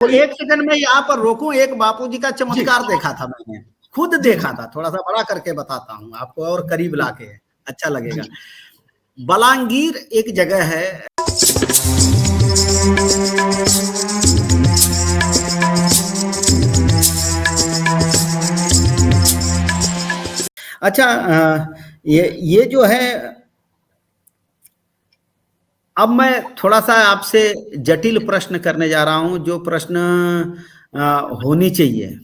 एक सेकंड में यहाँ पर रोकूं, एक बापूजी का चमत्कार देखा था मैंने, खुद देखा था, थोड़ा सा बड़ा करके बताता हूँ आपको और करीब लाके, अच्छा लगेगा। बलांगीर एक जगह है, अच्छा ये जो है, अब मैं थोड़ा सा आपसे जटिल प्रश्न करने जा रहा हूं, जो प्रश्न होनी चाहिए,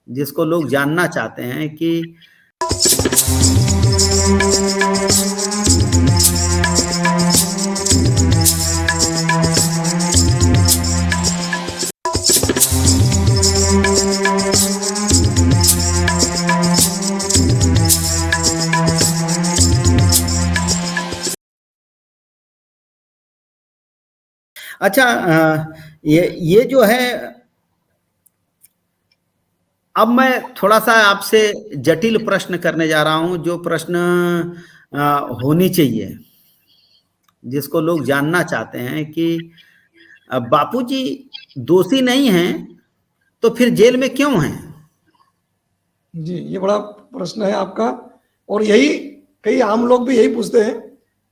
जिसको लोग जानना चाहते हैं कि अच्छा ये जो है, अब मैं थोड़ा सा आपसे जटिल प्रश्न करने जा रहा हूं, जो प्रश्न होनी चाहिए, जिसको लोग जानना चाहते हैं कि बापूजी दोषी नहीं हैं तो फिर जेल में क्यों हैं? जी, ये बड़ा प्रश्न है आपका, और यही कई आम लोग भी यही पूछते हैं।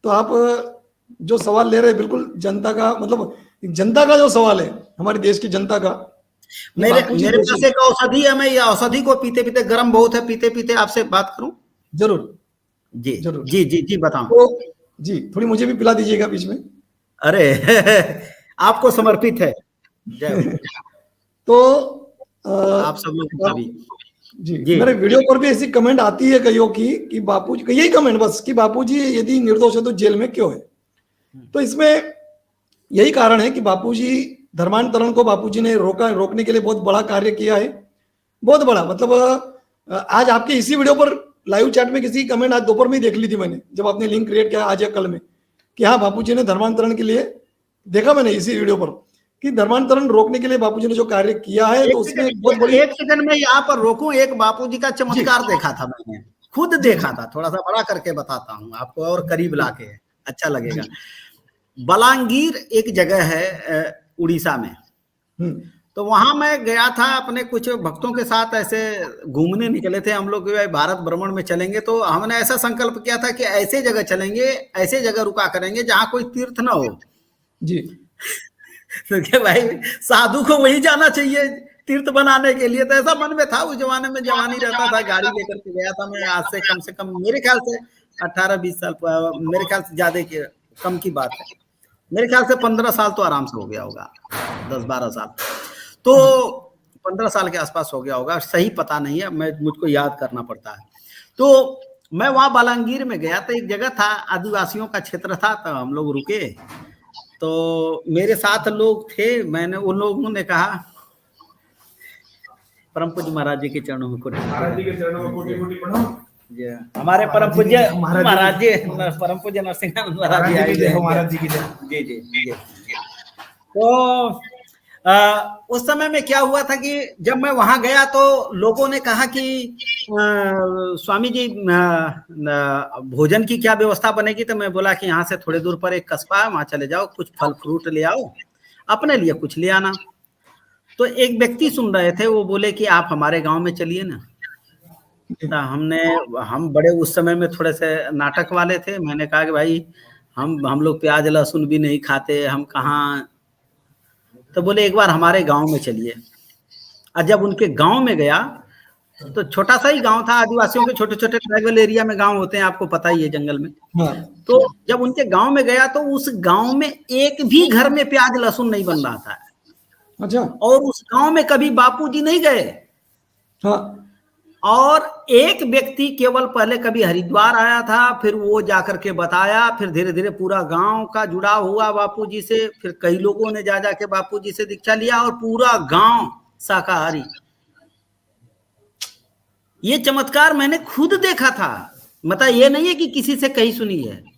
तो आप जो सवाल ले रहे हैं बिल्कुल जनता का, मतलब जनता का जो सवाल है, हमारे देश की जनता का, मेरे पास एक औषधि है, मैं ये औषधि को पीते पीते, गर्म बहुत है, पीते पीते आपसे बात करूं? जरूर जी जरूर जी जी जी बताओ। तो जी, थोड़ी मुझे भी पिला दीजिएगा बीच में। अरे आपको समर्पित है, जय हो। तो आप सब लोग का भी जी, मेरे वीडियो पर भी ऐसी कमेंट आती है कईयों की कि बापूजी, यही कमेंट बस कि बापूजी यदि निर्दोष है तो जेल में क्यों है। तो इसमें यही कारण है कि बापूजी, धर्मांतरण को बापूजी ने रोकने के लिए बहुत बड़ा कार्य किया है, बहुत बड़ा। मतलब आज आपके इसी वीडियो पर लाइव चैट में किसी की कमेंट आज दोपहर में देख ली थी मैंने, जब आपने लिंक क्रिएट किया आज या कल में, कि हाँ बापूजी ने धर्मांतरण के लिए, देखा मैंने इसी वीडियो पर कि धर्मांतरण रोकने के लिए बापूजी ने जो कार्य किया है, तो उसमें बहुत बड़ी। एक सेकंड में यहाँ पर रोकूं, एक बापूजी का चमत्कार देखा था मैंने, खुद देखा था, थोड़ा सा बड़ा करके बताता हूँ आपको और करीब लाके, अच्छा लगेगा। बलांगीर एक जगह है उड़ीसा में, तो वहां मैं गया था अपने कुछ भक्तों के साथ, ऐसे घूमने निकले थे हम लोग, भारत भ्रमण में चलेंगे, तो हमने ऐसा संकल्प किया था कि ऐसे जगह चलेंगे, ऐसे जगह रुका करेंगे जहां कोई तीर्थ ना हो जी। तो क्या भाई, साधु को वही जाना चाहिए तीर्थ बनाने के लिए, तो ऐसा मन में था। उस जमाने में जवानी रहता था, गाड़ी लेकर के गया था मैं, आज से कम मेरे ख्याल से 18-20 साल, मेरे ख्याल से ज्यादा कम की बात है, मेरे ख्याल से 15 साल तो आराम से हो गया होगा, 10-12 साल, तो 15 साल के आसपास हो गया होगा, सही पता नहीं है, मुझको याद करना पड़ता है। तो मैं वहां बालांगीर में गया, तो एक जगह था, आदिवासियों का क्षेत्र था, तो हम लोग रुके, तो मेरे साथ लोग थे, मैंने, उन लोगों ने कहा, परम पूज्य महाराज जी के चरणों में कोटि, महाराज जी के चरणों में कोटि कोटि प्रणाम। हमारे परम पूज्य महाराज जी, परम पूज्य नरसिंहानंद महाराज जी आए हैं, महाराज जी की जय। जी जी। तो उस समय में क्या हुआ था कि जब मैं वहां गया तो लोगों ने कहा कि स्वामी जी भोजन की क्या व्यवस्था बनेगी, तो मैं बोला कि यहाँ से थोड़ी दूर पर एक कस्बा है, वहां चले जाओ, कुछ फल फ्रूट ले आओ, अपने लिए कुछ ले आना। तो एक व्यक्ति सुन रहे थे, वो बोले कि आप हमारे गांव में चलिए ना। तो हम बड़े उस समय में थोड़े से नाटक वाले थे, मैंने कहा कि भाई हम लोग प्याज लहसुन भी नहीं खाते, हम कहाँ, तो बोले एक बार हमारे गांव में चलिए। और जब उनके गांव में गया, तो छोटा सा ही गांव था, आदिवासियों के छोटे छोटे ट्राइबल एरिया में गांव होते हैं, आपको पता ही है, जंगल में। तो जब उनके गांव में गया, तो उस गांव में एक भी घर में प्याज लहसुन नहीं बन रहा था। अच्छा। और उस गांव में कभी बापूजी नहीं गए। हाँ। और एक व्यक्ति केवल पहले कभी हरिद्वार आया था, फिर वो जाकर के बताया, फिर धीरे धीरे पूरा गांव का जुड़ाव हुआ बापूजी से, फिर कई लोगों ने जा जाके बापूजी से दीक्षा लिया, और पूरा गांव शाकाहारी। ये चमत्कार मैंने खुद देखा था, मतलब ये नहीं है कि किसी से कहीं सुनी है।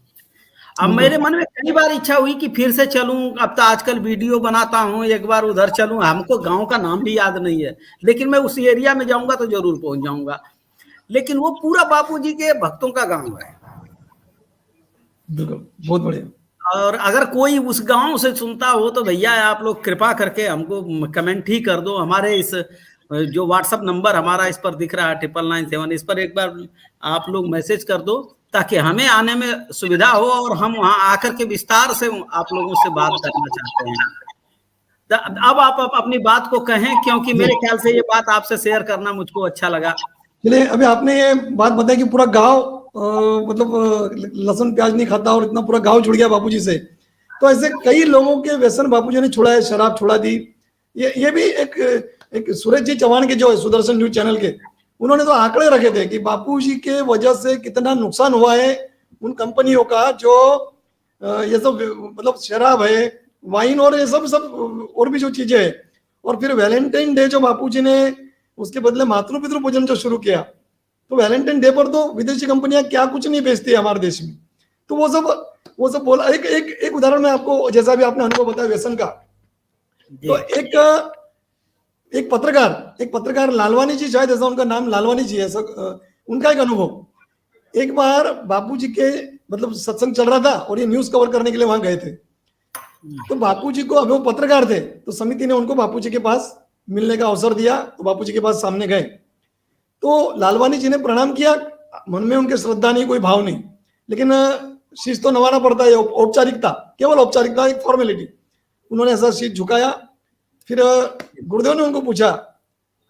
अब मेरे मन में कई बार इच्छा हुई कि फिर से चलूं, अब तो आजकल वीडियो बनाता हूं, एक बार उधर चलूं, हमको गांव का नाम भी याद नहीं है, लेकिन मैं उस एरिया में जाऊंगा तो जरूर पहुंच जाऊंगा। लेकिन वो पूरा बापूजी के भक्तों का गांव है। बिल्कुल, बहुत बढ़िया। और अगर कोई उस गांव से सुनता हो तो भैया आप लोग कृपा करके हमको कमेंट ही कर दो। हमारे इस जो व्हाट्सएप नंबर हमारा इस पर दिख रहा है 9997, इस पर एक बार आप लोग मैसेज कर दो ताकि हमें आने में सुविधा हो और हम वहां आकर के विस्तार से आप लोगों से बात करना चाहते हैं। अब आप अपनी बात को कहें, क्योंकि मेरे ख्याल से ये बात आपसे शेयर करना मुझको अच्छा लगा। चलिए, अभी आपने ये बात बताई कि पूरा गांव मतलब लहसुन प्याज नहीं खाता और इतना पूरा गांव जुड़ गया बापूजी से। तो ऐसे कई लोगों के व्यसन बापूजी ने छुड़ा है, शराब छुड़ा दी। ये भी एक सूरज जी चौहान के जो है सुदर्शन न्यूज चैनल के, उन्होंने तो आंकड़े रखे थे कि बापूजी के वजह से कितना नुकसान हुआ है उन कंपनियों का जो ये सब मतलब शराब है, वाइन और ये सब और भी जो चीजें है। और फिर वैलेंटाइन डे जो बापूजी ने उसके बदले मातृ पितृ पूजन जो शुरू किया, तो वैलेंटाइन डे पर तो विदेशी कंपनियां क्या कुछ नहीं बेचती है हमारे देश में। तो वो सब बोला। एक उदाहरण मैं आपको, जैसा भी आपने अनुभव बताया व्यसन का, तो एक पत्रकार लालवानी जी, शायद ऐसा उनका नाम लालवानी जी है, उनका एक अनुभव। एक बार बापूजी के मतलब सत्संग चल रहा था और ये न्यूज कवर करने के लिए वहां गए थे। तो बापूजी को, अभी वो पत्रकार थे, तो समिति ने उनको बापूजी के पास मिलने का अवसर दिया। तो बापूजी के पास सामने गए तो लालवानी जी ने प्रणाम किया। मन में उनके श्रद्धा नहीं, कोई भाव नहीं, लेकिन शीश तो नवाना पड़ता है, औपचारिकता, केवल औपचारिकता, एक फॉर्मेलिटी। उन्होंने ऐसा शीश झुकाया। फिर गुरुदेव ने उनको पूछा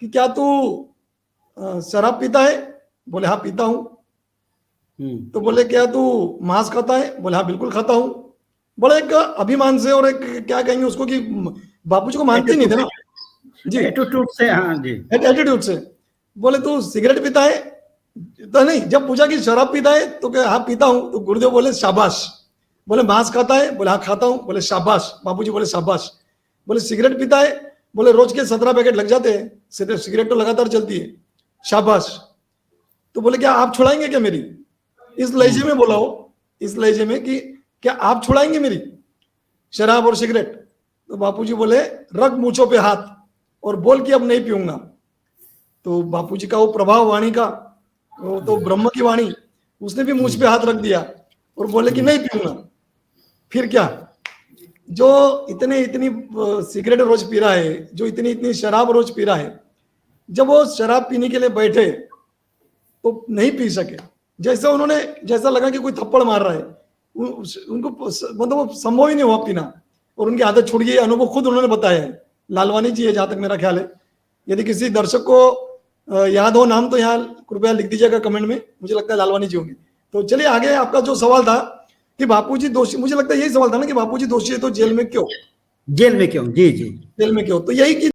कि क्या तू शराब पीता है? बोले हाँ पीता हूं। तो बोले क्या तू मांस खाता है? बोले हाँ बिल्कुल खाता हूं। बड़े एक अभिमान से और एक क्या कहेंगे उसको कि बापूजी को मानते नहीं थे ना जी, एटीट्यूड से। हाँ जी, एटीट्यूड से। बोले तू सिगरेट पीता है? तो नहीं, जब पूछा कि शराब पीता है तो क्या हाँ पीता हूं। तो गुरुदेव बोले शाबाश। बोले मांस खाता है? बोले हाँ खाता हूं। बोले शाबाश। बापूजी बोले शाबाश। बोले सिगरेट पीता है? बोले रोज के 17 पैकेट लग जाते हैं, सिगरेट तो लगातार चलती है। शाबाश। तो बोले क्या आप छुड़ाएंगे क्या मेरी? इस लहजे में बोला हो, इस लहजे में कि क्या आप छुड़ाएंगे मेरी शराब और सिगरेट? तो बापूजी बोले रख मूंछों पे हाथ और बोल कि अब नहीं पीऊंगा। तो बापूजी का वो प्रभाव वाणी का, वो तो ब्रह्म की वाणी, उसने भी मूंछ पे हाथ रख दिया और बोले कि नहीं पीऊंगा। फिर क्या, जो इतनी सिगरेट रोज पी रहा है, जो इतनी शराब रोज पी रहा है, जब वो शराब पीने के लिए बैठे तो नहीं पी सके। जैसा लगा कि कोई थप्पड़ मार रहा है, उनको मतलब वो संभव ही नहीं हुआ पीना, और उनकी आदत छूट गई। अनुभव खुद उन्होंने बताया है, लालवानी जी है जहां तक मेरा ख्याल है। यदि किसी दर्शक को याद हो नाम तो यहाँ कृपया लिख दीजिएगा कमेंट में, मुझे लगता है लालवानी जी होंगे। तो चलिए आगे, आपका जो सवाल था कि बापूजी दोषी, मुझे लगता है यही सवाल था ना कि बापूजी दोषी है तो जेल में क्यों? जेल में क्यों? जी जी, जेल में क्यों? तो यही कि